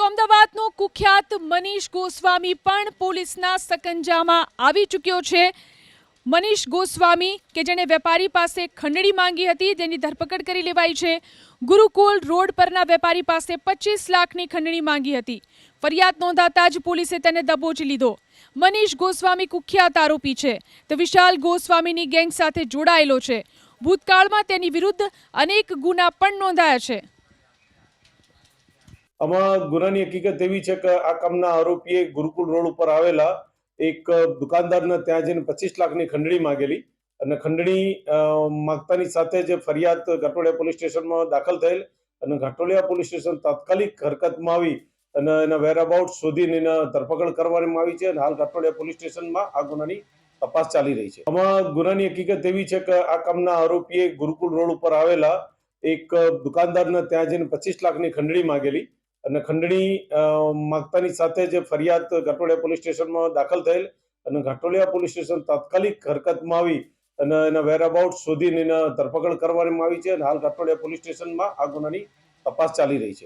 તો અમદાવાદનો કુખ્યાત મનીષ ગોસ્વામી પણ પોલીસના સકંજામાં આવી ચૂક્યો છે। મનીષ ગોસ્વામી કે જેણે વેપારી પાસે ખંડણી માંગી હતી તેની ધરપકડ કરી લેવાઈ છે। ગુરુકુલ રોડ પરના વેપારી પાસે 25 લાખની ખંડણી માંગી હતી। ફરિયાદ નોંધાતા જ પોલીસે તેને દબોચી લીધો। મનીષ ગોસ્વામી કુખ્યાત આરોપી છે। તે વિશાલ ગોસ્વામીની ગેંગ સાથે જોડાયેલો છે। ભૂતકાળમાં તેની વિરુદ્ધ અનેક ગુના પણ નોંધાયા છે। આમાં ગુનાની હકીકત એવી છે કે આ કામના આરોપીએ ગુરુકુલ રોડ ઉપર આવેલા એક દુકાનદારને ત્યાં જઈને 25 લાખની ખંડણી માંગેલી અને ખંડણી માંગતાની સાથે જ ફરિયાદ ઘાટોડિયા પોલીસ સ્ટેશનમાં દાખલ થયેલ અને ઘાટોડિયા પોલીસ સ્ટેશન તાત્કાલિક હરકતમાં આવી અને એના વેરઅબાઉટ શોધીને એના ધરપકડ કરવામાં આવી છે અને હાલ ઘાટોડિયા પોલીસ સ્ટેશનમાં આ ગુનાની તપાસ ચાલી રહી છે। આમાં ગુનાની હકીકત એવી છે કે આ કામના આરોપીએ ગુરુકુલ રોડ ઉપર આવેલા એક દુકાનદારને ત્યાં જઈને 25 લાખની ખંડણી માંગેલી અને ખંડણી માંગતાની સાથે જ ફરિયાદ ઘાટોડિયા પોલીસ સ્ટેશનમાં દાખલ થયેલ અને ઘાટોડિયા પોલીસ સ્ટેશન તાત્કાલિક હરકતમાં આવી અને એના વેરઅબાઉટ શોધીને એના ધરપકડ કરવામાં આવી છે અને હાલ ઘાટોડિયા પોલીસ સ્ટેશનમાં આ ગુનાની તપાસ ચાલી રહી છે।